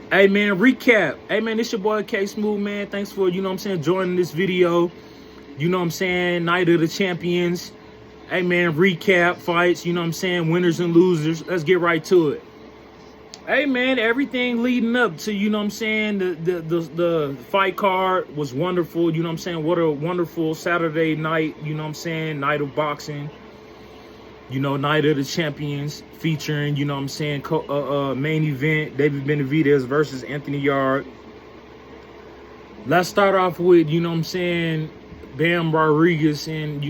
Hey man, recap. Hey man, it's your boy K Smooth, man. Thanks for, joining this video. Night of the Champions. Hey man, recap fights, winners and losers. Let's get right to it. Hey man, everything leading up to, the fight card was wonderful, what a wonderful Saturday night, night of boxing. Night of the Champions featuring, main event, David Benavidez versus Anthony Yard. Let's start off with, Bam Rodriguez and,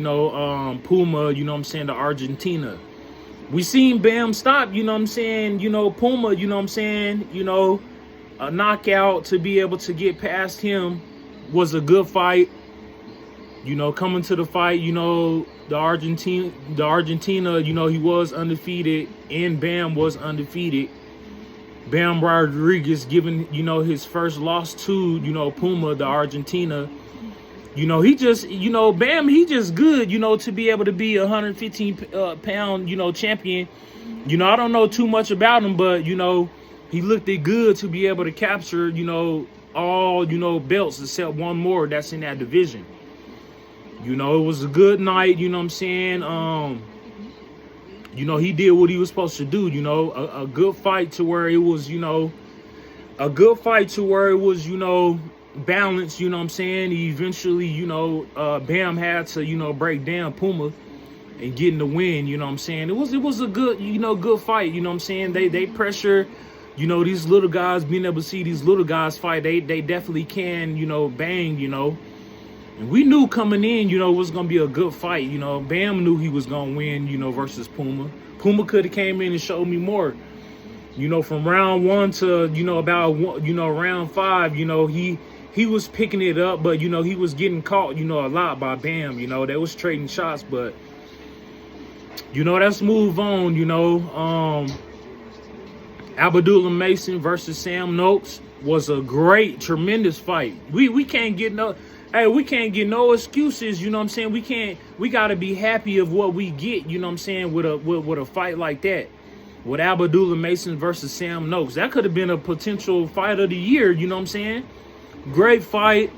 Puma, the Argentina. We seen Bam stop, Puma, a knockout. To be able to get past him was a good fight. Coming to the fight, the Argentina, he was undefeated, and Bam was undefeated. Bam Rodriguez giving, his first loss to, Puma, the Argentina. He just, Bam, he just good, to be able to be a 115 pound, champion. I don't know too much about him, but, he looked it good to be able to capture, all, belts except one more that's in that division. It was a good night, he did what he was supposed to do, a good fight to where it was, balanced, He eventually, Bam had to, break down Puma and getting the win, It was a good, good fight, They pressure, these little guys, being able to see these little guys fight, they definitely can, bang, And we knew coming in, it was going to be a good fight. Bam knew he was going to win, versus Puma. Puma could have came in and showed me more. From round one to, about, round five, he was picking it up, but, he was getting caught, a lot by Bam. They was trading shots, but, let's move on, Abdullah Mason versus Sam Noakes was a great, tremendous fight. We can't get no... Hey, we can't get no excuses, we got to be happy of what we get, with a fight like that. With Abdullah Mason versus Sam Noakes. That could have been a potential fight of the year, Great fight.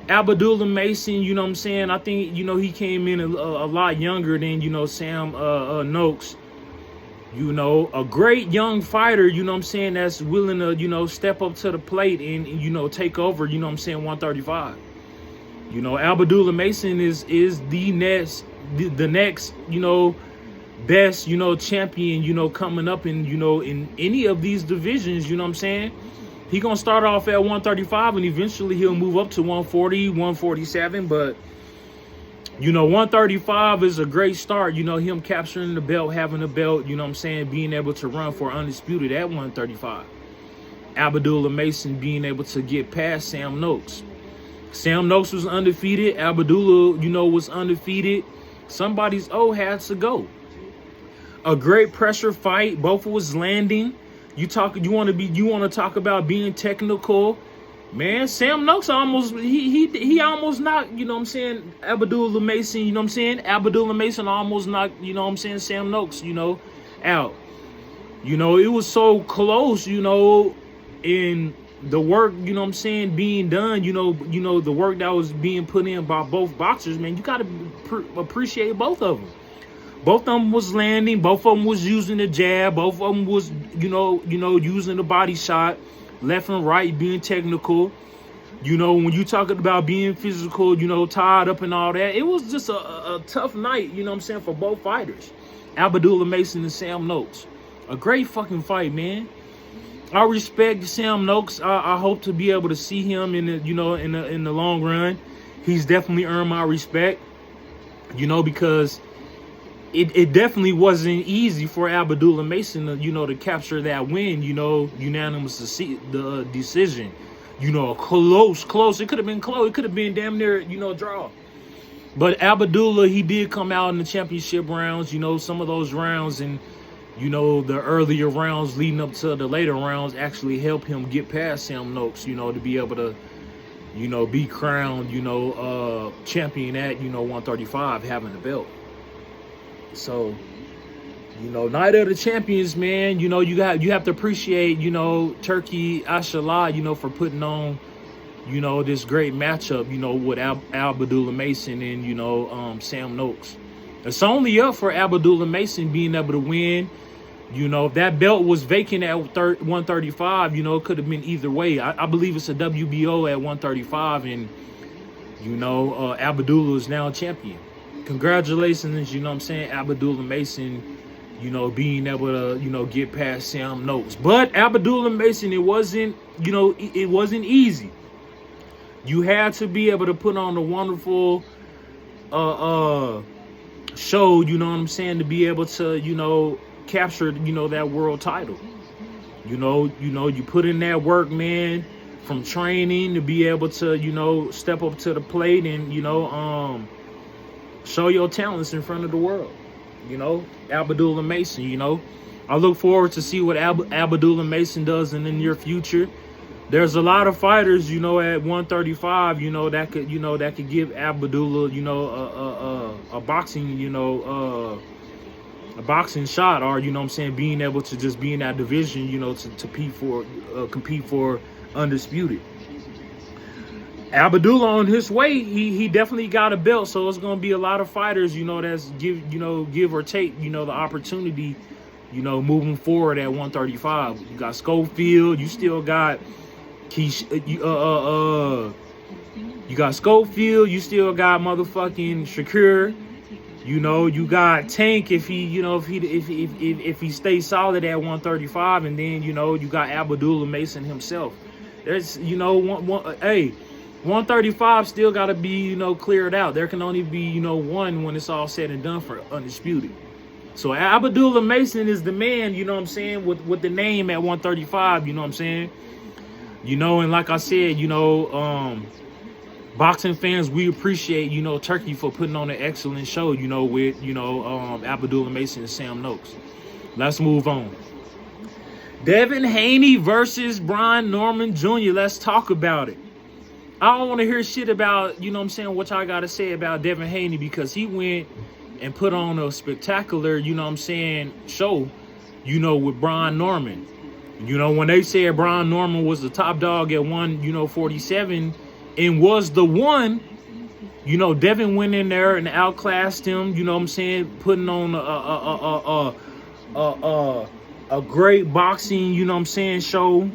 Abdullah Mason, I think, he came in a lot younger than, Sam Noakes. A great young fighter, that's willing to, step up to the plate and, take over, 135. Abdullah Mason is the next, best, champion, coming up in, in any of these divisions, He gonna start off at 135 and eventually he'll move up to 140, 147, but 135 is a great start, him capturing the belt, having the belt, being able to run for undisputed at 135. Abdullah Mason being able to get past Sam Noakes. Sam Noakes was undefeated. Abdullah, was undefeated. Somebody's had to go. A great pressure fight. Both was landing. You want to talk about being technical, man. Sam Noakes he almost knocked, Abdullah Mason, Abdullah Mason almost knocked, Sam Noakes, out. It was so close, in the work, being done, the work that was being put in by both boxers, man, you got to appreciate both of them. Both of them was landing. Both of them was using the jab. Both of them was, using the body shot, left and right, being technical. When you talking about being physical, tied up and all that, it was just a tough night, for both fighters. Abdullah Mason and Sam Noakes. A great fucking fight, man. I respect Sam Noakes. I hope to be able to see him in the, in the long run. He's definitely earned my respect, because it definitely wasn't easy for Abdullah Mason to, to capture that win, unanimous decision. Close. It could have been close. It could have been damn near, draw. But Abdullah, he did come out in the championship rounds, some of those rounds and, the earlier rounds leading up to the later rounds actually helped him get past Sam Noakes, to be able to, be crowned, champion at, 135, having the belt. So, You know, Night of the Champions, man. You know, you have to appreciate, you know, Turkey Ashallah, you know, for putting on, you know, this great matchup, you know, with Abdullah Mason and, you know, Sam Noakes. It's only up for Abdullah Mason being able to win. You know, if that belt was vacant at 135, you know, it could have been either way. I believe it's a WBO at 135, and, you know, Abdullah is now champion. Congratulations, you know what I'm saying, Abdullah Mason, you know, being able to, you know, get past Sam Noakes. But Abdullah Mason, it wasn't, you know, it wasn't easy. You had to be able to put on a wonderful show, you know what I'm saying, to be able to, you know, capture, you know, that world title. You know, you put in that work, man, from training to be able to, you know, step up to the plate and, you know, show your talents in front of the world. You know, Abdullah Mason, you know. I look forward to see what Abdullah Mason does in the near future. There's a lot of fighters, you know, at 135, you know, that could give Abdullah, you know, a boxing, you know, a boxing shot, or, you know what I'm saying, being able to just be in that division, you know, to compete for undisputed. Abdullah on his way, he definitely got a belt, so it's gonna be a lot of fighters, you know, that's give or take, you know, the opportunity, you know, moving forward at 135. You got Schofield, you still got you got Schofield, you still got motherfucking Shakur. You know, you got Tank if he, you know, if he stays solid at 135, and then, you know, you got Abdullah Mason himself. There's, you know, 135 still got to be, you know, cleared out. There can only be, you know, one when it's all said and done for undisputed. So Abdullah Mason is the man, you know what I'm saying, with the name at 135, you know what I'm saying. You know, and like I said, you know, boxing fans, we appreciate, you know, Turkey for putting on an excellent show, you know, with, you know, Abdullah Mason and Sam Noakes. Let's move on. Devin Haney versus Brian Norman Jr. Let's talk about it. I don't want to hear shit about, you know what I'm saying, what y'all got to say about Devin Haney, because he went and put on a spectacular, you know what I'm saying, show, you know, with Brian Norman. You know, when they said Brian Norman was the top dog at 147 and was the one, you know, Devin went in there and outclassed him, you know what I'm saying, putting on a great boxing, you know what I'm saying, show,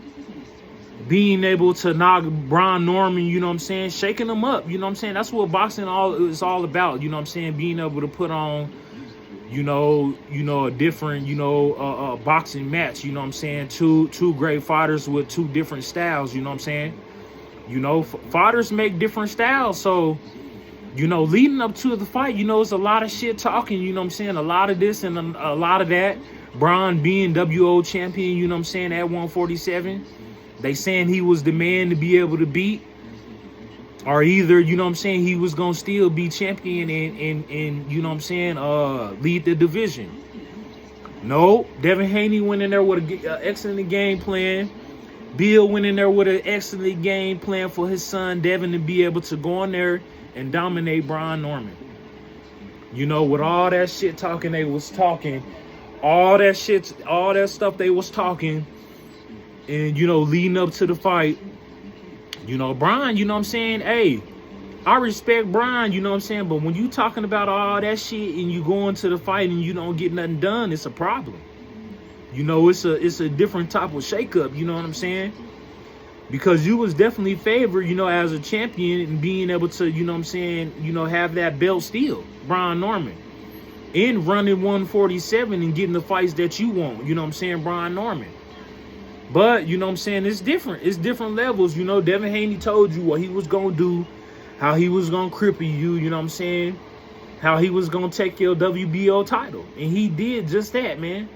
being able to knock Brian Norman, you know what I'm saying, shaking him up, you know what I'm saying. That's what boxing is all about, you know what I'm saying, being able to put on, you know, a different, you know, boxing match, you know what I'm saying, two great fighters with two different styles, you know what I'm saying. You know, fighters make different styles, so, you know, leading up to the fight, you know, it's a lot of shit talking, you know what I'm saying, a lot of this and a lot of that. Brian being WO champion, you know what I'm saying, at 147. They saying he was the man to be able to beat, or either, you know what I'm saying, he was going to still be champion and you know what I'm saying, lead the division. No, Devin Haney went in there with an excellent game plan. Bill went in there with an excellent game plan for his son, Devin, to be able to go in there and dominate Brian Norman. You know, with all that shit talking they was talking, all that stuff they was talking, and, you know, leading up to the fight, you know, Brian, you know what I'm saying, hey, I respect Brian, you know what I'm saying, but when you talking about all that shit and you go into the fight and you don't get nothing done, it's a problem. You know, it's a different type of shakeup, you know what I'm saying? Because you was definitely favored, you know, as a champion and being able to, you know what I'm saying, you know, have that belt still, Brian Norman. And running 147 and getting the fights that you want, you know what I'm saying, Brian Norman. But, you know what I'm saying, it's different. It's different levels, you know. Devin Haney told you what he was going to do, how he was going to cripple you, you know what I'm saying, how he was going to take your WBO title. And he did just that, man.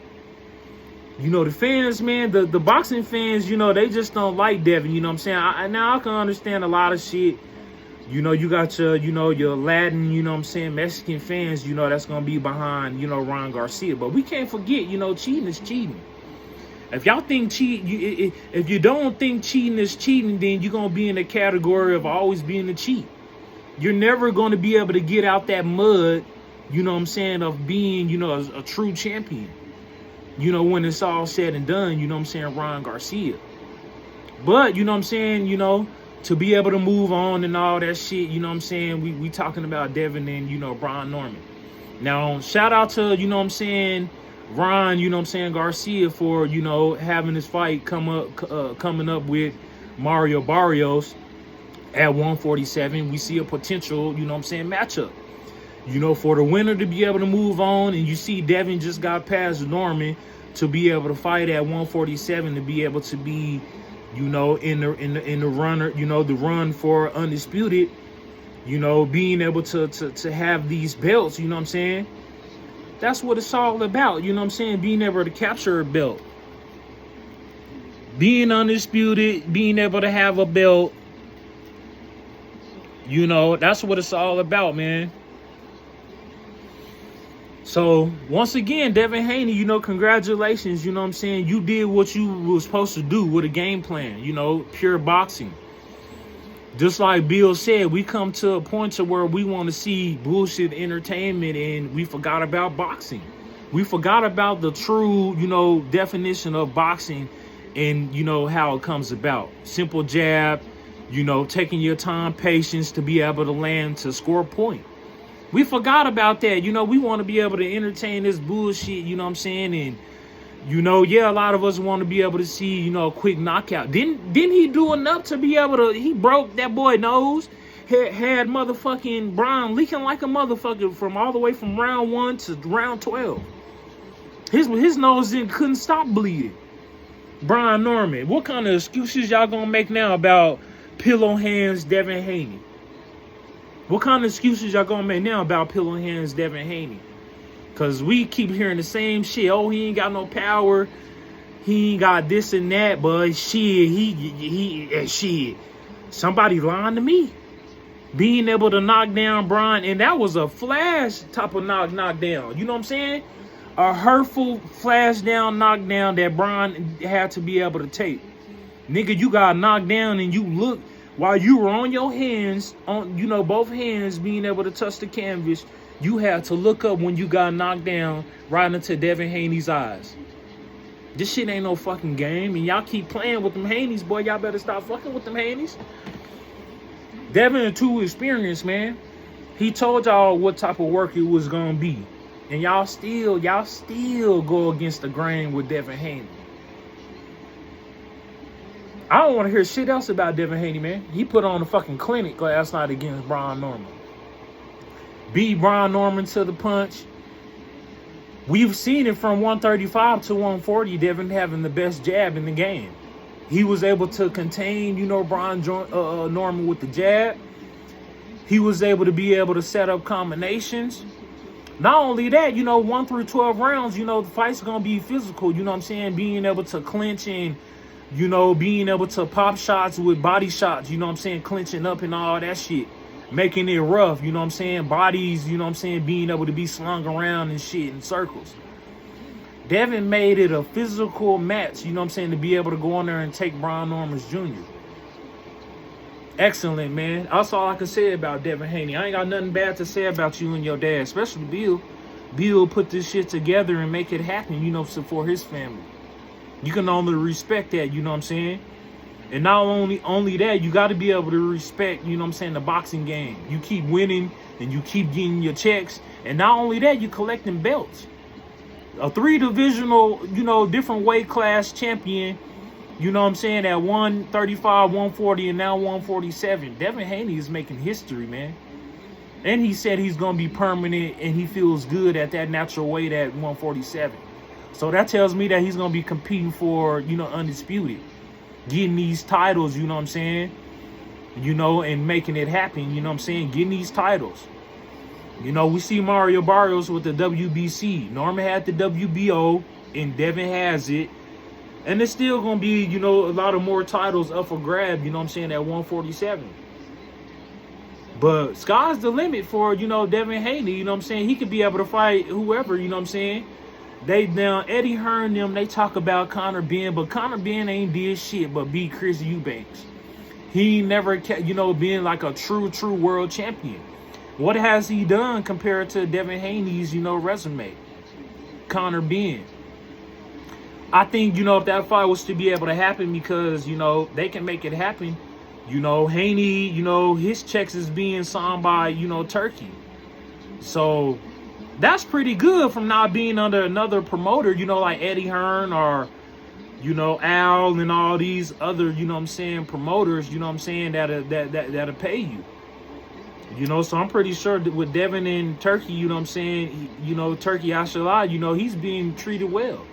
You know, the fans, man, the boxing fans, you know, they just don't like Devin, you know what I'm saying. Now I can understand a lot of shit. You know, you got your, you know, your Latin, you know what I'm saying, Mexican fans, you know, that's going to be behind, you know, Ron Garcia. But we can't forget, you know, cheating is cheating. If y'all think if you don't think cheating is cheating, then you're going to be in the category of always being a cheat. You're never going to be able to get out that mud, you know what I'm saying, of being, you know, a true champion. you know, when it's all said and done, you know what I'm saying, Ryan Garcia. But, you know what I'm saying, you know, to be able to move on and all that shit, you know what I'm saying, we talking about Devin and, you know, Brian Norman. Now, shout out to, you know what I'm saying, Ron, you know what I'm saying, Garcia for, you know, having this fight coming up with Mario Barrios at 147. We see a potential, you know what I'm saying, matchup. You know, for the winner to be able to move on, and you see Devin just got past Norman to be able to fight at 147, to be able to be, you know, in the runner, you know, the run for undisputed, you know, being able to have these belts, you know what I'm saying? That's what it's all about, you know what I'm saying? Being able to capture a belt. Being undisputed, being able to have a belt, you know, that's what it's all about, man. So, once again, Devin Haney, you know, congratulations, you know what I'm saying? You did what you were supposed to do with a game plan, you know, pure boxing. Just like Bill said, we come to a point to where we want to see bullshit entertainment, and we forgot about boxing. We forgot about the true, you know, definition of boxing and, you know, how it comes about. Simple jab, you know, taking your time, patience to be able to land to score a point. We forgot about that. You know, we want to be able to entertain this bullshit, you know what I'm saying? And, you know, yeah, a lot of us want to be able to see, you know, a quick knockout. Didn't he do enough to be able to, he broke that boy nose, had motherfucking Brian leaking like a motherfucker from all the way from round 1 to round 12. His nose couldn't stop bleeding. Brian Norman, what kind of excuses y'all gonna make now about pillow hands Devin Haney? What kind of excuses y'all gonna make now about pillow hands Devin Haney? Because we keep hearing the same shit. Oh, he ain't got no power. He ain't got this and that. But shit, shit. Somebody lying to me. Being able to knock down Brian. And that was a flash type of knockdown. You know what I'm saying? A hurtful flash down, knockdown that Brian had to be able to take. Nigga, you got knocked down and you look. While you were on your hands, on, you know, both hands being able to touch the canvas, you had to look up when you got knocked down right into Devin Haney's eyes. This shit ain't no fucking game, and y'all keep playing with them Haneys, boy. Y'all better stop fucking with them Haneys. Devin too experienced, man. He told y'all what type of work it was gonna be, and y'all still go against the grain with Devin Haney. I don't want to hear shit else about Devin Haney, man. He put on a fucking clinic last night against Brian Norman. Beat Brian Norman to the punch. We've seen it from 135 to 140, Devin having the best jab in the game. He was able to contain, you know, Brian Norman with the jab. He was able to be able to set up combinations. Not only that, you know, 1 through 12 rounds, you know, the fight's going to be physical, you know what I'm saying? Being able to clinch and, you know, being able to pop shots with body shots, you know what I'm saying, clinching up and all that shit. Making it rough, you know what I'm saying, bodies, you know what I'm saying, being able to be slung around and shit in circles. Devin made it a physical match, you know what I'm saying, to be able to go on there and take Brian Norman Jr. Excellent, man. That's all I can say about Devin Haney. I ain't got nothing bad to say about you and your dad, especially Bill. Bill put this shit together and make it happen, you know, for his family. You can only respect that, you know what I'm saying? And not only that, you got to be able to respect, you know what I'm saying, the boxing game. You keep winning and you keep getting your checks. And not only that, you collecting belts. A 3-divisional, you know, different weight class champion, you know what I'm saying, at 135, 140, and now 147. Devin Haney is making history, man. And he said he's going to be permanent and he feels good at that natural weight at 147. So that tells me that he's going to be competing for, you know, undisputed. Getting these titles, you know what I'm saying? You know, and making it happen, you know what I'm saying? Getting these titles. You know, we see Mario Barrios with the WBC. Norman had the WBO, and Devin has it. And there's still going to be, you know, a lot of more titles up for grab, you know what I'm saying, at 147. But sky's the limit for, you know, Devin Haney, you know what I'm saying? He could be able to fight whoever, you know what I'm saying? They now Eddie Hearn them, they talk about Conor Benn, but Conor Benn ain't did shit but beat Chris Eubanks. He never, you know, being like a true world champion. What has he done compared to Devin Haney's, you know, resume? Conor Benn. I think, you know, if that fight was to be able to happen, because, you know, they can make it happen. You know, Haney, you know, his checks is being signed by, you know, Turkey. So that's pretty good from not being under another promoter, you know, like Eddie Hearn or, you know, Al and all these other, you know what I'm saying, promoters, you know what I'm saying, that'll pay you. You know, so I'm pretty sure that with Devin and Turkey, you know what I'm saying, you know, Turkey Ashalai, you know, he's being treated well.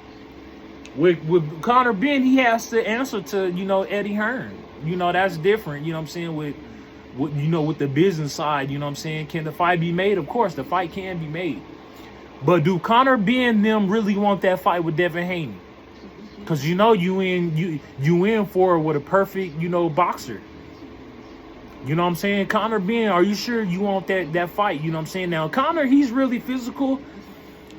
With Conor Benn, he has to answer to, you know, Eddie Hearn. You know, that's different, you know what I'm saying, with you know, with the business side, you know what I'm saying. Can the fight be made? Of course, the fight can be made. But do Conor Benn them really want that fight with Devin Haney? Because, you know, you in for it with a perfect, you know, boxer. You know what I'm saying? Conor Benn, are you sure you want that fight? You know what I'm saying? Now, Conor, he's really physical.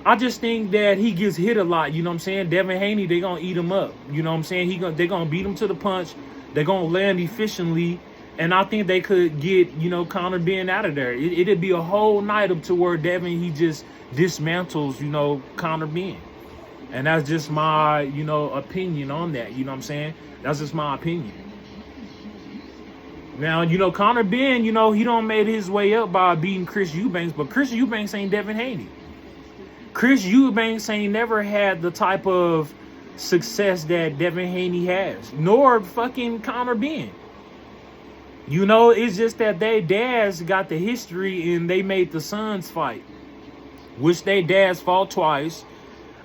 I just think that he gets hit a lot, you know what I'm saying? Devin Haney, they going to eat him up. You know what I'm saying? They're going to beat him to the punch. They're going to land efficiently. And I think they could get, you know, Conor Benn out of there. It'd be a whole night up to where Devin, he just dismantles, you know, Conor Benn. And that's just my, you know, opinion on that. You know what I'm saying? That's just my opinion. Now, you know, Conor Benn, you know, he don't made his way up by beating Chris Eubanks, but Chris Eubanks ain't Devin Haney. Chris Eubanks ain't never had the type of success that Devin Haney has, nor fucking Conor Benn. You know, it's just that they dads got the history and they made the sons fight, which they dads fought twice.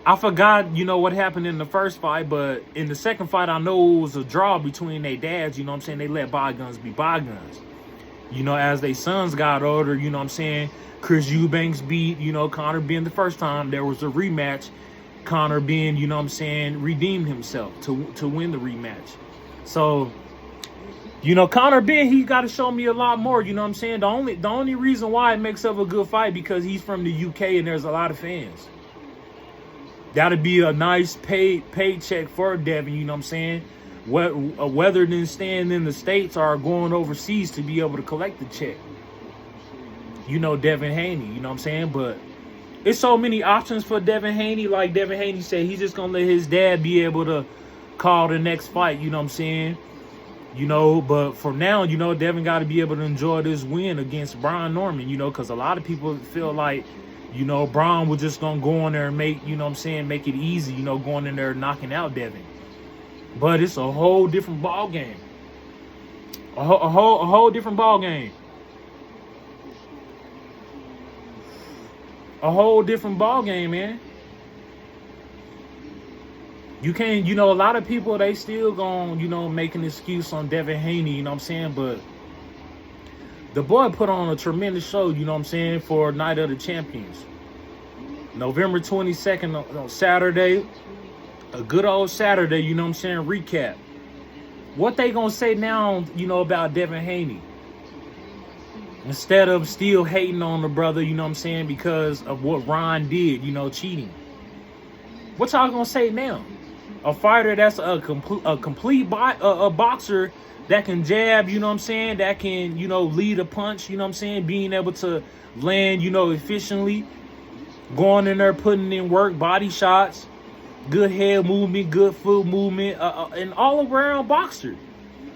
I forgot, you know, what happened in the first fight, but in the second fight, I know it was a draw between their dads. You know what I'm saying? They let bygones be bygones. You know, as their sons got older, you know what I'm saying? Chris Eubanks beat, you know, Conor Benn the first time. There was a rematch. Conor Benn, you know what I'm saying, redeemed himself to win the rematch. So, you know, Conor Benn, he got to show me a lot more, you know what I'm saying? The only reason why it makes up a good fight because he's from the UK and there's a lot of fans. That'd be a nice paycheck for Devin, you know what I'm saying? Whether than staying in the States or going overseas to be able to collect the check. You know, Devin Haney, you know what I'm saying? But it's so many options for Devin Haney. Like Devin Haney said, he's just going to let his dad be able to call the next fight, you know what I'm saying? You know, but for now, you know, Devin got to be able to enjoy this win against Brian Norman, you know, because a lot of people feel like, you know, Brian was just going to go in there and make, you know what I'm saying, make it easy, you know, going in there and knocking out Devin. But it's a whole different ball game. A whole different ball game. A whole different ball game, man. You can't, you know, a lot of people, they still gonna, you know, make an excuse on Devin Haney, you know what I'm saying? But the boy put on a tremendous show, you know what I'm saying, for Night of the Champions. November 22nd on Saturday. A good old Saturday, you know what I'm saying, recap. What they gonna say now, you know, about Devin Haney? Instead of still hating on the brother, you know what I'm saying, because of what Ron did, you know, cheating. What y'all gonna say now? A fighter that's a complete boxer that can jab, you know what I'm saying, that can, you know, lead a punch, you know what I'm saying, being able to land, you know, efficiently, going in there, putting in work, body shots, good head movement, good foot movement, an all-around boxer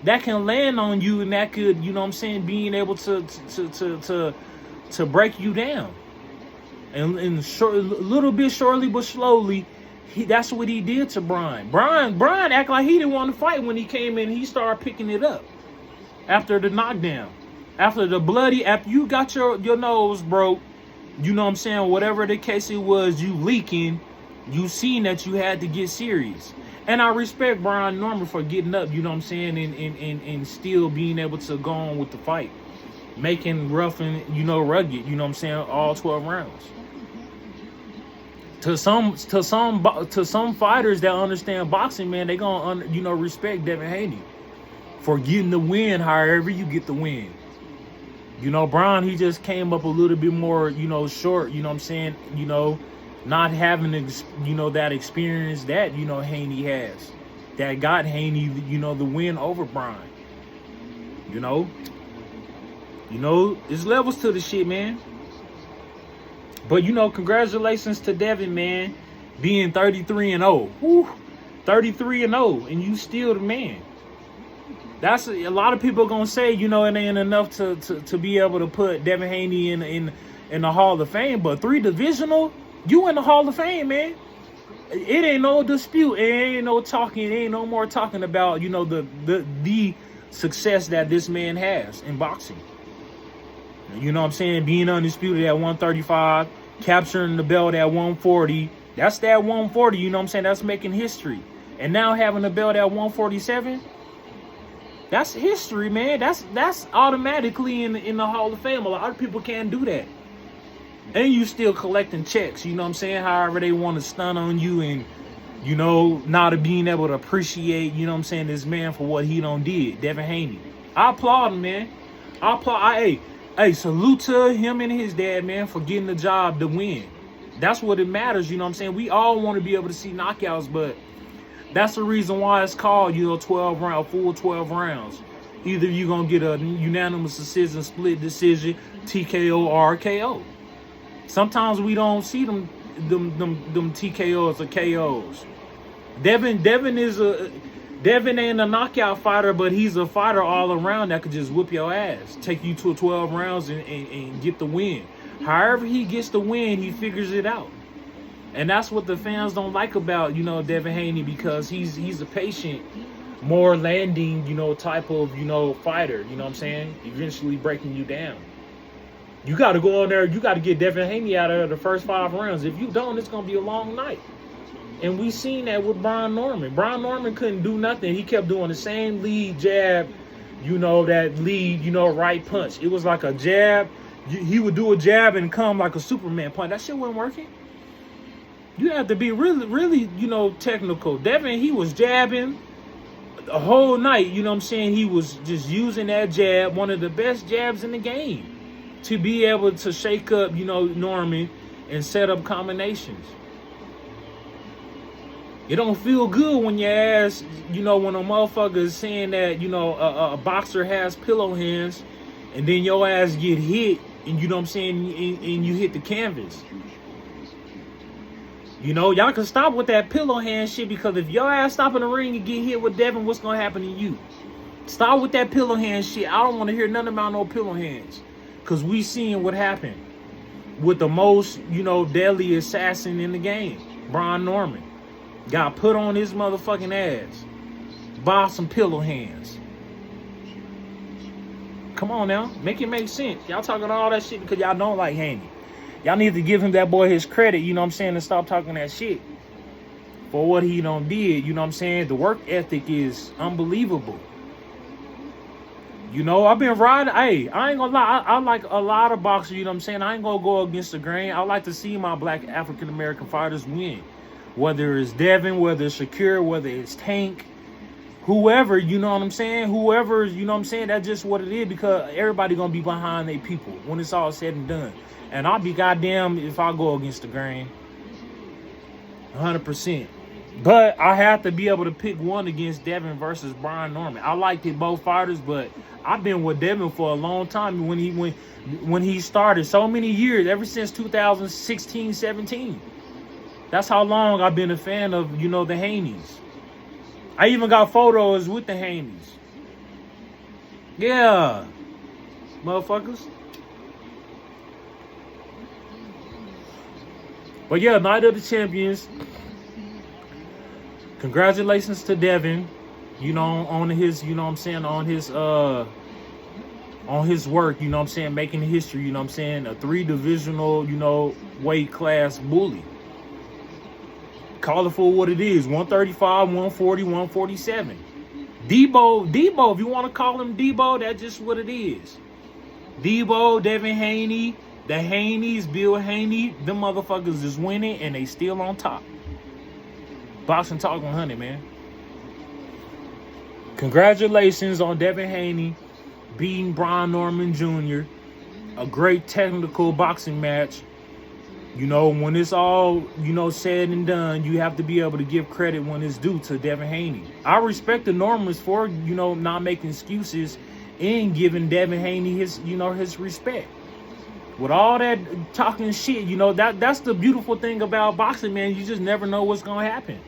that can land on you and that could, you know what I'm saying, being able to break you down. And little bit shortly but slowly, that's what he did to Brian. Brian act like he didn't want to fight when he came in. He started picking it up after the knockdown, after you got your nose broke, you know what I'm saying, whatever the case it was, you leaking, you seen that you had to get serious. And I respect Brian Norman for getting up, you know what I'm saying, and still being able to go on with the fight, making rough and, you know, rugged, you know what I'm saying, all 12 rounds. To some fighters that understand boxing, man, they gonna, you know, respect Devin Haney for getting the win however you get the win. You know, Brian, he just came up a little bit more, you know, short, you know what I'm saying, you know, not having, you know, that experience that, you know, Haney has, that got Haney, you know, the win over Brian. You know, there's levels to the shit, man. But, you know, congratulations to Devin, man, being 33-0. Whew. 33-0, and you still the man. That's a lot of people gonna say, you know, it ain't enough to be able to put Devin Haney in the Hall of Fame, but 3 divisional, you in the Hall of Fame, man. It ain't no dispute. It ain't no talking. It ain't no more talking about, you know, the success that this man has in boxing. You know what I'm saying? Being undisputed at 135, capturing the belt at 140. That's that 140, you know what I'm saying? That's making history. And now having the belt at 147, that's history, man. That's automatically in the Hall of Fame. A lot of people can't do that. And you still collecting checks, you know what I'm saying? However they want to stun on you, and, you know, not being able to appreciate, you know what I'm saying, this man for what he done did, Devin Haney. I applaud him, man. I applaud. Hey, salute to him and his dad, man, for getting the job to win. That's what it matters, you know what I'm saying? We all want to be able to see knockouts, but that's the reason why it's called, you know, 12 round, full 12 rounds. Either you're going to get a unanimous decision, split decision, TKO, or RKO. Sometimes we don't see them TKOs or KOs. Devin ain't a knockout fighter, but he's a fighter all around that could just whoop your ass, take you to 12 rounds and get the win. However he gets the win, he figures it out. And that's what the fans don't like about, you know, Devin Haney, because he's a patient, more landing, you know, type of, you know, fighter, you know what I'm saying? Eventually breaking you down. You got to go on there. You got to get Devin Haney out of the first 5 rounds. If you don't, it's going to be a long night. And we seen that with Brian Norman. Brian Norman couldn't do nothing. He kept doing the same lead jab, you know, that lead, you know, right punch. It was like a jab. He would do a jab and come like a Superman punch. That shit wasn't working. You have to be really, really, you know, technical. Devin, he was jabbing the whole night. You know what I'm saying? He was just using that jab, one of the best jabs in the game, to be able to shake up, you know, Norman and set up combinations. It don't feel good when your ass, you know, when a motherfucker is saying that, you know, a boxer has pillow hands, and then your ass get hit, and you know what I'm saying, and you hit the canvas. You know, y'all can stop with that pillow hand shit, because if your ass stop in the ring and get hit with Devin, what's going to happen to you? Stop with that pillow hand shit. I don't want to hear nothing about no pillow hands. Because we seen what happened with the most, you know, deadly assassin in the game, Brian Norman. Got put on his motherfucking ass by some pillow hands. Come on now. Make it make sense. Y'all talking all that shit because y'all don't like Haney. Y'all need to give him that boy his credit, you know what I'm saying, and stop talking that shit for what he done did, you know what I'm saying? The work ethic is unbelievable. You know, I've been riding. Hey, I ain't gonna lie. I like a lot of boxers, you know what I'm saying? I ain't gonna go against the grain. I like to see my black African-American fighters win. Whether it's Devin, whether it's Shakir, whether it's Tank, whoever, you know what I'm saying? Whoever, you know what I'm saying? That's just what it is, because everybody gonna be behind their people when it's all said and done. And I'll be goddamn if I go against the grain. 100%. But I have to be able to pick one against Devin versus Brian Norman. I liked it, both fighters, but I've been with Devin for a long time. When he started, so many years, ever since 2016, 17. That's how long I've been a fan of, you know, the Haneys. I even got photos with the Haneys. Yeah, motherfuckers. But yeah, Night of the Champions. Congratulations to Devin, you know, on his, you know what I'm saying, on his work, you know what I'm saying, making history, you know what I'm saying, a 3-divisional, you know, weight class bully. Call it for what it is, 135, 140, 147. Debo, if you want to call him Debo, that's just what it is. Debo, Devin Haney, the Haneys, Bill Haney, them motherfuckers is winning and they still on top. Boxing Talk 100, man. Congratulations on Devin Haney beating Brian Norman Jr. A great technical boxing match. You know, when it's all, you know, said and done, you have to be able to give credit when it's due to Devin Haney. I respect the Normans for, you know, not making excuses and giving Devin Haney his, you know, his respect. With all that talking shit, you know, that's the beautiful thing about boxing, man. You just never know what's going to happen.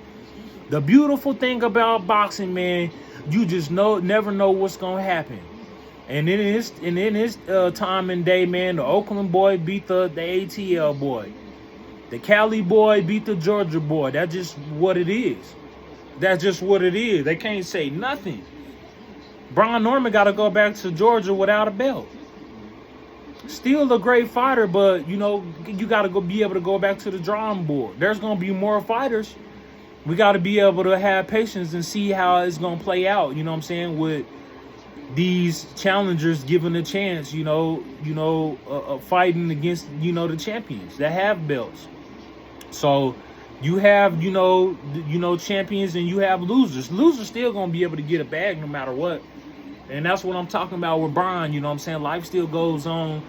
The beautiful thing about boxing, man, you just never know what's gonna happen. And in this time and day, man, the Oakland boy beat the ATL boy. The Cali boy beat the Georgia boy. That's just what it is. That's just what it is. They can't say nothing. Brian Norman got to go back to Georgia without a belt. Still a great fighter, but, you know, you got to be able to go back to the drawing board. There's going to be more fighters. We got to be able to have patience and see how it's going to play out, you know what I'm saying, with these challengers given a chance, fighting against, the champions that have belts. So you have, champions and you have losers. Losers still going to be able to get a bag no matter what. And that's what I'm talking about with Brian, you know what I'm saying? Life still goes on,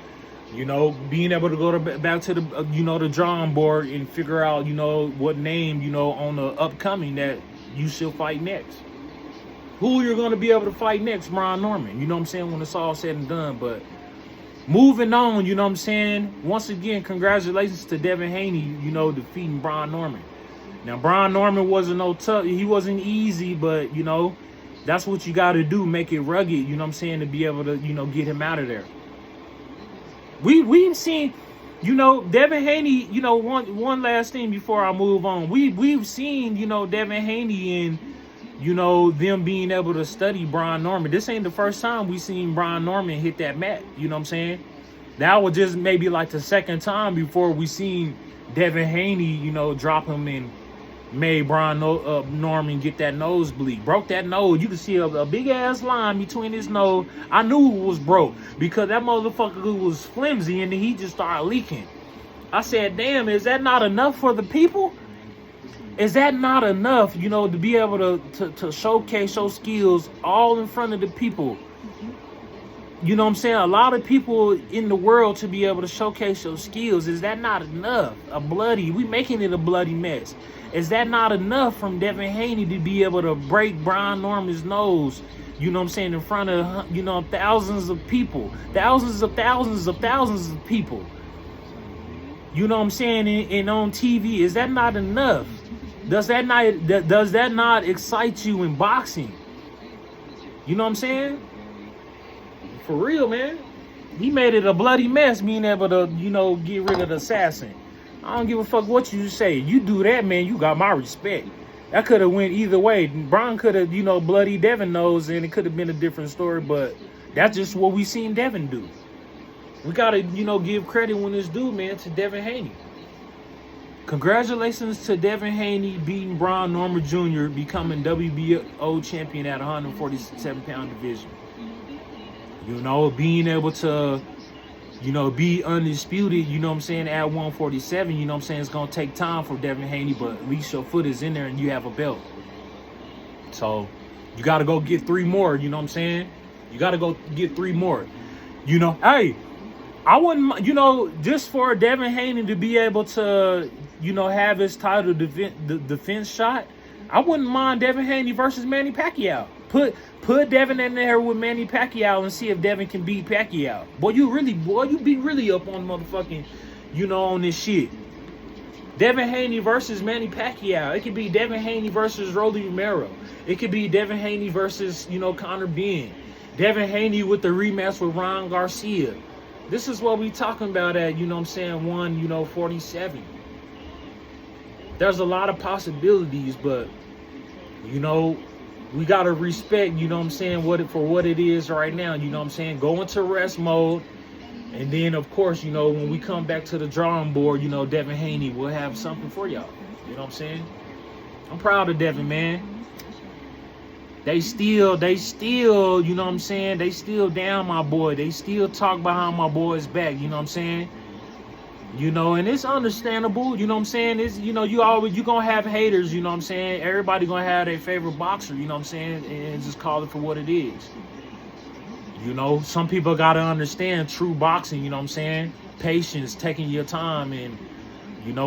being able to go back to the, the drawing board and figure out, what name, on the upcoming that you should fight next. Who you're going to be able to fight next, Brian Norman, you know what I'm saying, when it's all said and done. But moving on, you know what I'm saying? Once again, congratulations to Devin Haney, defeating Brian Norman. Now, Brian Norman wasn't he wasn't easy, but, that's what you got to do, make it rugged, you know what I'm saying, to be able to, get him out of there. We've seen, Devin Haney, one last thing before I move on. We've seen, Devin Haney and, them being able to study Brian Norman. This ain't the first time we seen Brian Norman hit that mat, you know what I'm saying? That was just maybe like the second time before we seen Devin Haney, drop him and made Brian Norman get that nosebleed. Broke that nose. You can see a big-ass line between his nose. I knew it was broke because that motherfucker was flimsy and then he just started leaking. I said, damn, is that not enough for the people? Is that not enough, to be able to showcase your skills all in front of the people? You know what I'm saying? A lot of people in the world to be able to showcase your skills. Is that not enough? We making it a bloody mess. Is that not enough from Devin Haney to be able to break Brian Norman's nose, you know what I'm saying, in front of, thousands of people, thousands of people, you know what I'm saying, and on TV? Is that not enough? Does that not excite you in boxing? You know what I'm saying? For real, man. He made it a bloody mess being able to, get rid of the assassin. I don't give a fuck what you say. You do that, man, you got my respect. That could have went either way. Brian could have, bloody Devin nose, and it could have been a different story, but that's just what we seen Devin do. We got to, give credit when it's due, man, to Devin Haney. Congratulations to Devin Haney beating Brian Norman Jr., becoming WBO champion at 147-pound division. Being able to, be undisputed, you know what I'm saying, at 147, you know what I'm saying, it's going to take time for Devin Haney, but at least your foot is in there and you have a belt. So, you got to go get 3 more, you know what I'm saying? You got to go get 3 more. Hey, I wouldn't, just for Devin Haney to be able to, have his title defense shot, I wouldn't mind Devin Haney versus Manny Pacquiao. Put Devin in there with Manny Pacquiao and see if Devin can beat Pacquiao. You be really up on motherfucking, on this shit. Devin Haney versus Manny Pacquiao. It could be Devin Haney versus Rolly Romero. It could be Devin Haney versus, Conor Benn. Devin Haney with the rematch with Ryan Garcia. This is what we talking about at, 147. There's a lot of possibilities, but, we got to respect, what it is right now, go into rest mode. And then, of course, when we come back to the drawing board, Devin Haney will have something for y'all. You know what I'm saying? I'm proud of Devin, man. They still, you know what I'm saying? They still down my boy. They still talk behind my boy's back, you know what I'm saying? And it's understandable, you know what I'm saying? It's, you gonna have haters, you know what I'm saying? Everybody gonna have their favorite boxer, you know what I'm saying? And just call it for what it is. Some people gotta understand true boxing, you know what I'm saying? Patience, taking your time, and,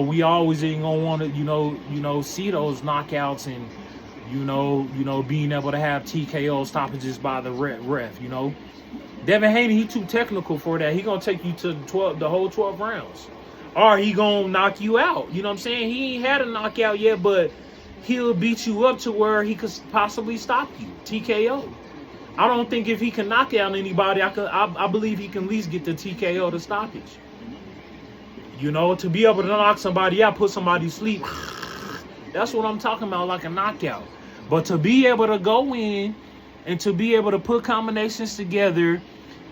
we always ain't gonna want to, see those knockouts and, being able to have TKO stoppages by the ref, Devin Haney, he too technical for that. He gonna take you to the whole 12 rounds. Or he gonna knock you out. You know what I'm saying? He ain't had a knockout yet, but he'll beat you up to where he could possibly stop you. TKO. I don't think if he can knock out anybody, I believe he can at least get the TKO to stoppage. You know, to be able to knock somebody out, put somebody to sleep. That's what I'm talking about, like a knockout. But to be able to go in and to be able to put combinations together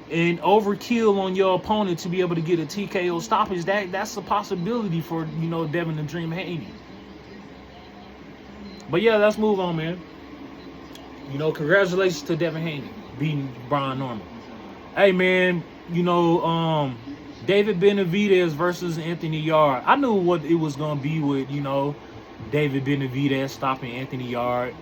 and overkill on your opponent to be able to get a TKO stoppage, that's a possibility for, you know, Devin the Dream Haney. But yeah, let's move on, man. You know, congratulations to Devin Haney beating Brian Norman. Hey, man, you know, David Benavidez versus Anthony Yarde. I knew what it was going to be with, you know, David Benavidez stopping Anthony Yarde.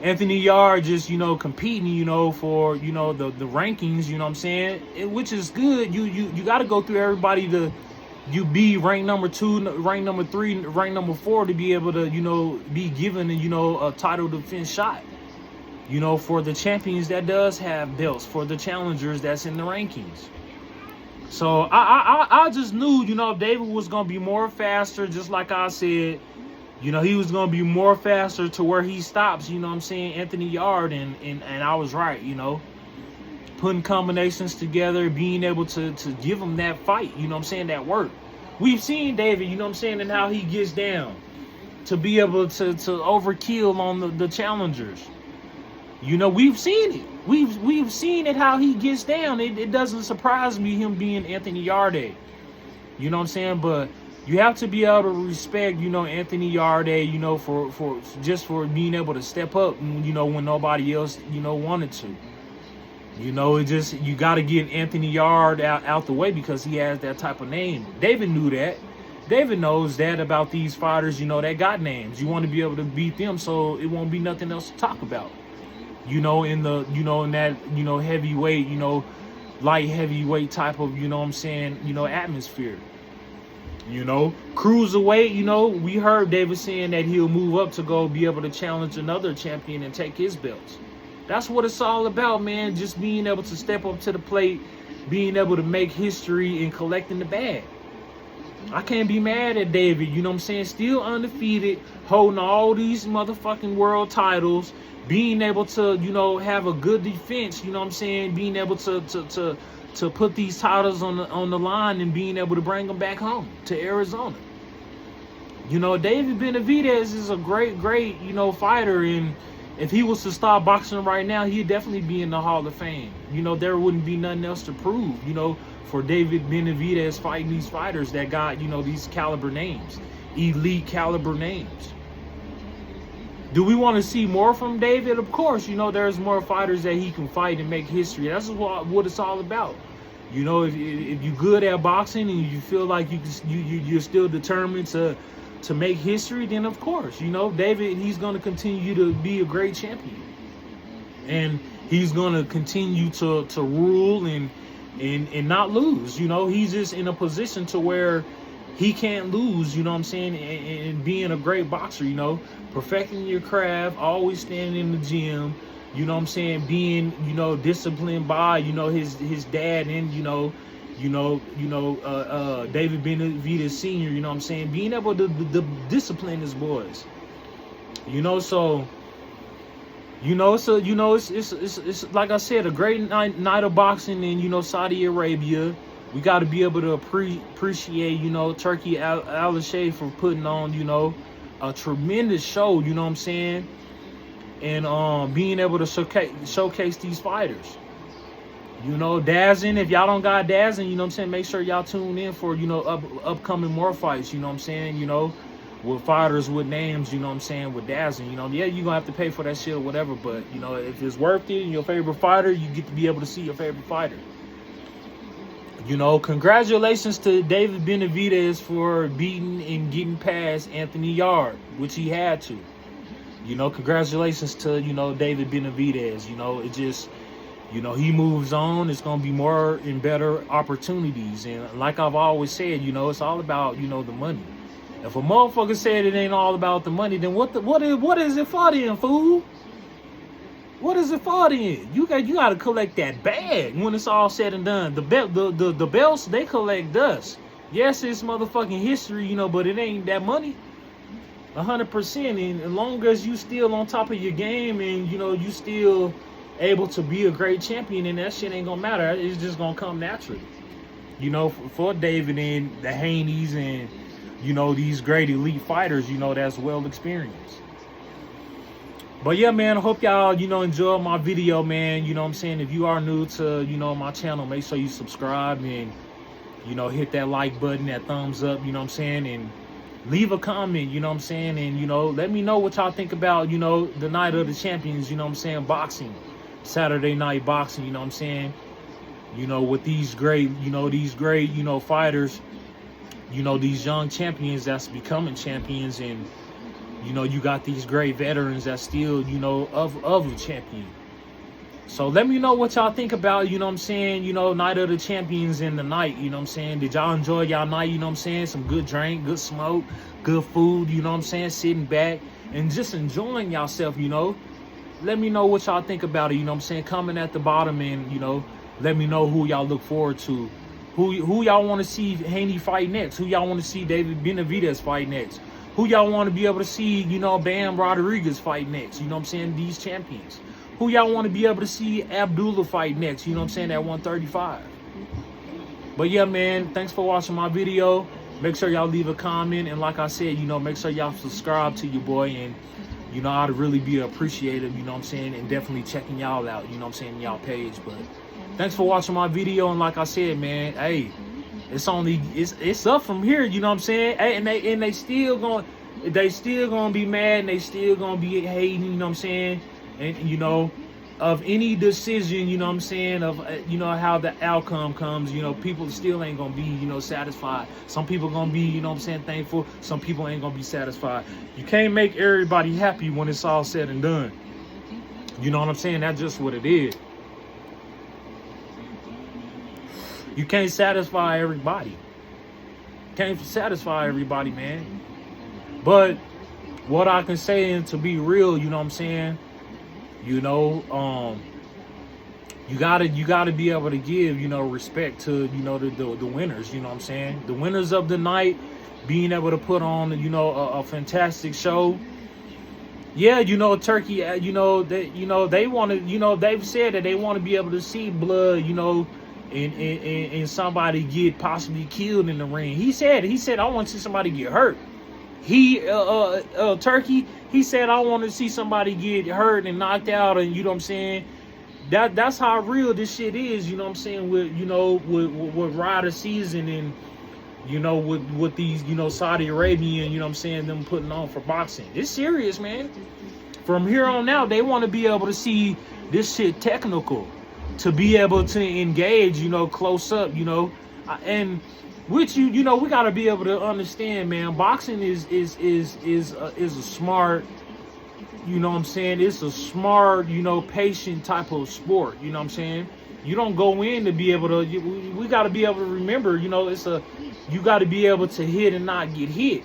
Anthony Yarde just, you know, competing, you know, for, you know, the rankings, you know what I'm saying? Which is good. You got to go through everybody to you be ranked number 2, ranked number 3, ranked number 4 to be able to, you know, be given, you know, a title defense shot. You know, for the champions that does have belts, for the challengers that's in the rankings. So I just knew, you know, David was going to be more faster, just like I said. You know, he was going to be more faster to where he stops, you know what I'm saying, Anthony Yarde, and I was right, you know. Putting combinations together, being able to give him that fight, you know what I'm saying, that work. We've seen David, you know what I'm saying, and how he gets down to be able to overkill on the challengers. You know, we've seen it. We've seen it how he gets down. It doesn't surprise me him being Anthony Yarde. You know what I'm saying? But you have to be able to respect, you know, Anthony Yarde, you know, for being able to step up, you know, when nobody else, you know, wanted to. You know, you got to get Anthony Yarde out the way because he has that type of name. David knew that. David knows that about these fighters, you know, that got names. You want to be able to beat them so it won't be nothing else to talk about. You know, in that, you know, heavyweight, you know, light heavyweight type of, you know what I'm saying, you know, atmosphere. You know, cruiserweight, you know, we heard David saying that he'll move up to go be able to challenge another champion and take his belts. That's what it's all about, man. Just being able to step up to the plate, being able to make history and collecting the bag. I can't be mad at David, you know what I'm saying? Still undefeated, holding all these motherfucking world titles, being able to, you know, have a good defense, you know what I'm saying? Being able to put these titles on the line and being able to bring them back home to Arizona. You know, David Benavidez is a great, you know, fighter, and if he was to stop boxing right now, he'd definitely be in the Hall of Fame. You know, there wouldn't be nothing else to prove, you know, for David Benavidez fighting these fighters that got, you know, these caliber names, elite caliber names. Do we want to see more from David? Of course, you know, there's more fighters that he can fight and make history. That's what it's all about. You know, if you're good at boxing and you feel like you're still determined to make history, then of course, you know, David, he's going to continue to be a great champion. And he's going to continue to rule and not lose. You know, he's just in a position to where he can't lose, you know what I'm saying, and being a great boxer, you know, perfecting your craft, always standing in the gym, you know what I'm saying, being, you know, disciplined by, you know, his dad and, David Benavidez Sr., you know what I'm saying, being able to discipline his boys, you know, so, you know, so, you know, it's like I said, a great night of boxing in, you know, Saudi Arabia. We got to be able to appreciate, you know, Turkey Al-Shea for putting on, you know, a tremendous show, you know what I'm saying? And being able to showcase these fighters. You know, Dazzin, if y'all don't got Dazzin, you know what I'm saying, make sure y'all tune in for, you know, upcoming more fights, you know what I'm saying, you know, with fighters with names, you know what I'm saying, with Dazzin, you know, yeah, you're going to have to pay for that shit or whatever, but, you know, if it's worth it and your favorite fighter, you get to be able to see your favorite fighter. You know, congratulations to David Benavidez for beating and getting past Anthony Yarde, which he had to. You know, congratulations to, you know, David Benavidez. You know, it just, you know, he moves on. It's going to be more and better opportunities. And like I've always said, you know, it's all about, you know, the money. If a motherfucker said it ain't all about the money, then what is it for then, fool? What is it for then? You got to collect that bag when it's all said and done. The belts, they collect dust. Yes, it's motherfucking history, you know, but it ain't that money. 100%. And as long as you still on top of your game and, you know, you still able to be a great champion, and that shit ain't gonna matter. It's just gonna come naturally. You know, for David and the Haneys and, you know, these great elite fighters, you know, that's well experienced. But yeah, man, I hope y'all, you know, enjoyed my video, man. You know what I'm saying? If you are new to, you know, my channel, make sure you subscribe and, you know, hit that like button, that thumbs up, you know what I'm saying? And leave a comment, you know what I'm saying? And, you know, let me know what y'all think about, you know, the Night of the Champions, you know what I'm saying? Boxing, Saturday night boxing, you know what I'm saying? You know, with these great, you know, fighters, you know, these young champions that's becoming champions, and, you know, you got these great veterans that still, you know, of a champion. So let me know what y'all think about, you know what I'm saying, you know, Night of the Champions in the night, you know what I'm saying? Did y'all enjoy y'all night, you know what I'm saying? Some good drink, good smoke, good food, you know what I'm saying? Sitting back and just enjoying yourself, you know? Let me know what y'all think about it, you know what I'm saying? Comment at the bottom and, you know, let me know who y'all look forward to. Who y'all want to see Haney fight next? Who y'all want to see David Benavidez fight next? Who y'all want to be able to see, you know, Bam Rodriguez fight next? You know what I'm saying? These champions. Who y'all want to be able to see Abdullah fight next? You know what I'm saying? At 135. But yeah, man, thanks for watching my video. Make sure y'all leave a comment. And like I said, you know, make sure y'all subscribe to your boy. And, you know, I'd really be appreciative, you know what I'm saying? And definitely checking y'all out, you know what I'm saying, y'all page. But thanks for watching my video. And like I said, man, hey, it's up from here, you know what I'm saying? Hey, and they still gonna be mad, and they still gonna be hating, you know what I'm saying? And, you know, of any decision, you know what I'm saying, of, you know, how the outcome comes, you know, people still ain't gonna be, you know, satisfied. Some people gonna be, you know what I'm saying, thankful. Some people ain't gonna be satisfied. You can't make everybody happy when it's all said and done. You know what I'm saying? That's just what it is. You can't satisfy everybody. Can't satisfy everybody, man. But what I can say, and to be real, you know what I'm saying, you know, you gotta be able to give, you know, respect to, you know, the winners, you know what I'm saying? The winners of the night being able to put on, you know, a fantastic show. Yeah, you know, Turkey, you know, they want to, you know, they've said that they want to be able to see blood, you know, and somebody get possibly killed in the ring. He said, I want to see somebody get hurt. Turkey, he said, I want to see somebody get hurt and knocked out, and you know what I'm saying? That's how real this shit is, you know what I'm saying, with, you know, with Ryder season, and, you know, with these, you know, Saudi Arabian, you know what I'm saying, them putting on for boxing. It's serious, man. From here on out, they want to be able to see this shit technical, to be able to engage, you know, close up, you know, and which, you know, we got to be able to understand, man, boxing is a smart, you know what I'm saying, it's a smart, you know, patient type of sport, you know what I'm saying? You don't go in to be able to, we got to be able to remember, you know, you got to be able to hit and not get hit.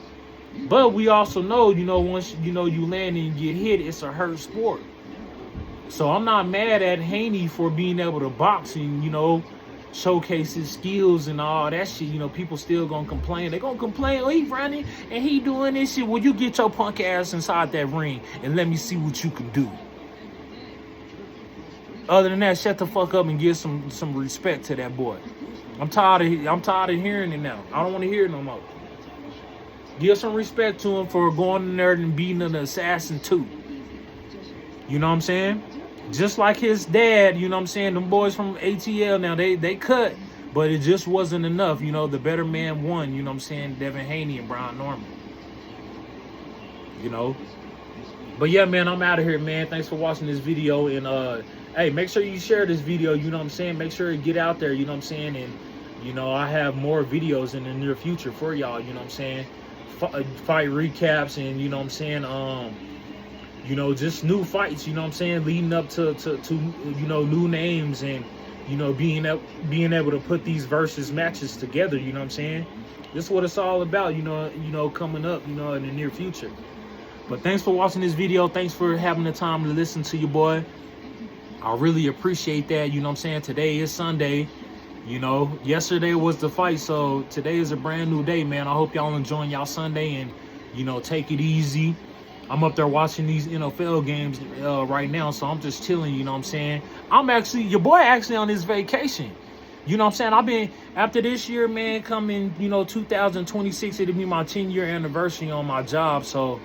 But we also know, you know, once, you know, you land and get hit, it's a hurt sport. So I'm not mad at Haney for being able to box and, you know, showcase his skills and all that shit. You know, people still gonna complain. They gonna complain, oh, he running and he doing this shit. Well, you get your punk ass inside that ring and let me see what you can do. Other than that, shut the fuck up and give some respect to that boy. I'm tired of hearing it now. I don't want to hear it no more. Give some respect to him for going in there and beating an assassin too. You know what I'm saying? Just like his dad, you know what I'm saying? Them boys from ATL now, they cut, but it just wasn't enough. You know, the better man won, you know what I'm saying? Devin Haney and Brian Norman. You know? But yeah, man, I'm out of here, man. Thanks for watching this video. And, hey, make sure you share this video, you know what I'm saying? Make sure you get out there, you know what I'm saying? And, you know, I have more videos in the near future for y'all, you know what I'm saying? Fight recaps and, you know what I'm saying? You know, just new fights, you know what I'm saying, leading up to you know, new names, and, you know, being able to put these versus matches together, you know what I'm saying? This is what it's all about, you know, coming up, you know, in the near future. But thanks for watching this video. Thanks for having the time to listen to your boy. I really appreciate that, you know what I'm saying? Today is Sunday. You know, yesterday was the fight, so today is a brand new day, man. I hope y'all enjoying y'all Sunday, and, You know, take it easy. I'm up there watching these NFL games right now, so I'm just chilling, you know what I'm saying? I'm actually, your boy actually on this vacation. You know what I'm saying? I've been, after this year, man, coming, 2026, it'll be my 10-year anniversary on my job. So,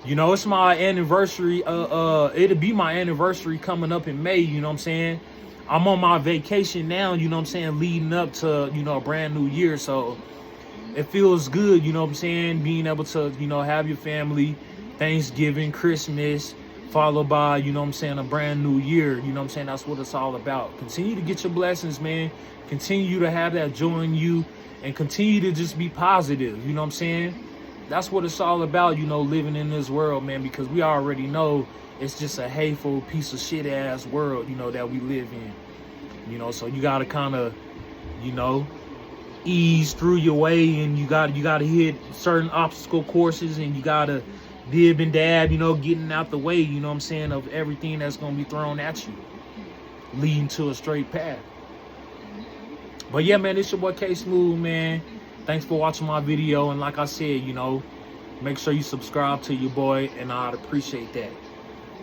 it's my anniversary. It'll be my anniversary coming up in May, you know what I'm saying? I'm on my vacation now, you know what I'm saying, leading up to, a brand new year. So it feels good, you know what I'm saying, being able to, have your family, Thanksgiving, Christmas, followed by, you know what I'm saying, a brand new year. You know what I'm saying? That's what it's all about. Continue to get your blessings, man. Continue to have that joy in you and continue to just be positive. You know what I'm saying? That's what it's all about, living in this world, man, because we already know it's just a hateful piece of shit ass world, that we live in. So you got to kind of, ease through your way, and you got to hit certain obstacle courses, and you got to dib and dab, getting out the way, you know what I'm saying, of everything that's going to be thrown at you, leading to a straight path. But yeah, man, it's your boy K Smooth, man. Thanks for watching my video, and like I said, make sure you subscribe to your boy, and I'd appreciate that.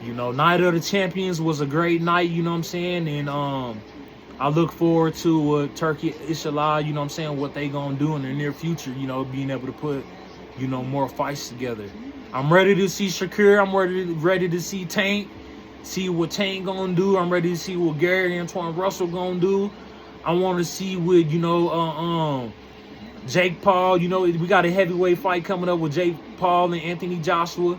Night of the Champions was a great night, you know what I'm saying, and I look forward to Turkey, Inshallah, you know what I'm saying, what they gonna do in the near future, being able to put, more fights together. I'm ready to see Shakir. I'm ready to see Tank. See what Tank gonna do. I'm ready to see what Gary Antoine Russell gonna do. I want to see what, Jake Paul. We got a heavyweight fight coming up with Jake Paul and Anthony Joshua.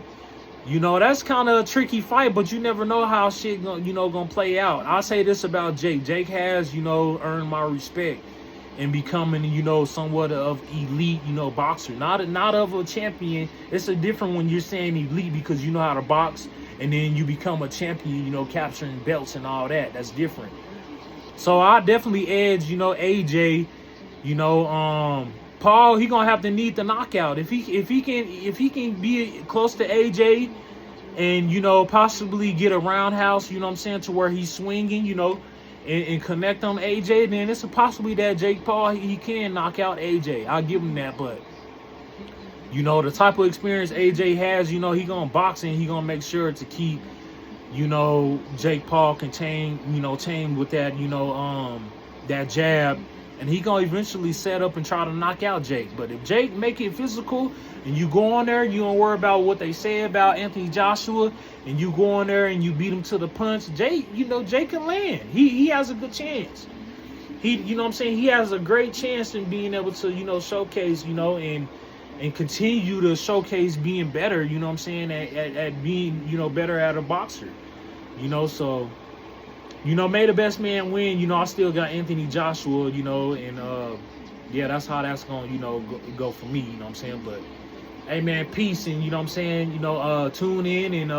That's kind of a tricky fight, but you never know how shit gonna play out. I'll say this about Jake. Jake has, earned my respect and becoming, somewhat of elite, boxer. Not of a champion. It's a different when you're saying elite because you know how to box, and then you become a champion, capturing belts and all that. That's different. So I definitely edge, AJ. Paul, he gonna have to need the knockout. If he can be close to AJ and possibly get a roundhouse, you know what I'm saying, to where he's swinging, and connect on AJ, then it's a possibility that Jake Paul, he can knock out AJ. I'll give him that. But the type of experience AJ has, he gonna box, and he gonna make sure to keep Jake Paul contained, tamed with that, that jab. And he gonna eventually set up and try to knock out Jake. But if Jake make it physical and you go on there, you don't worry about what they say about Anthony Joshua, and you go on there and you beat him to the punch, Jake, Jake can land. He has a good chance. He has a great chance in being able to, showcase, and continue to showcase being better, at being, better at a boxer. So may the best man win. I still got Anthony Joshua, and yeah, that's how that's gonna, go for me, you know what I'm saying? But hey, man, peace, and tune in, and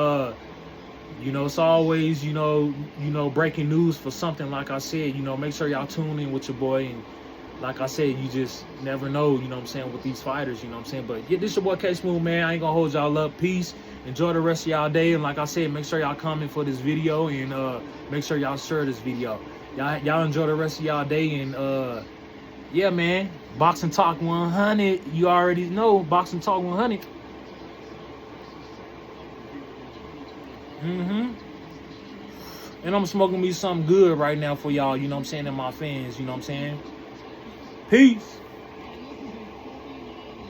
it's always, breaking news for something. Like I said, make sure y'all tune in with your boy, and like I said, you just never know, you know what I'm saying, with these fighters, you know what I'm saying? But yeah, this your boy K Smooth, man. I ain't gonna hold y'all up. Peace. Enjoy the rest of y'all day. And like I said, make sure y'all comment for this video, and make sure y'all share this video. Y'all enjoy the rest of y'all day. And yeah, man, Boxing Talk 100. You already know Boxing Talk 100. And I'm smoking me something good right now for y'all, you know what I'm saying, and my fans, you know what I'm saying? Peace.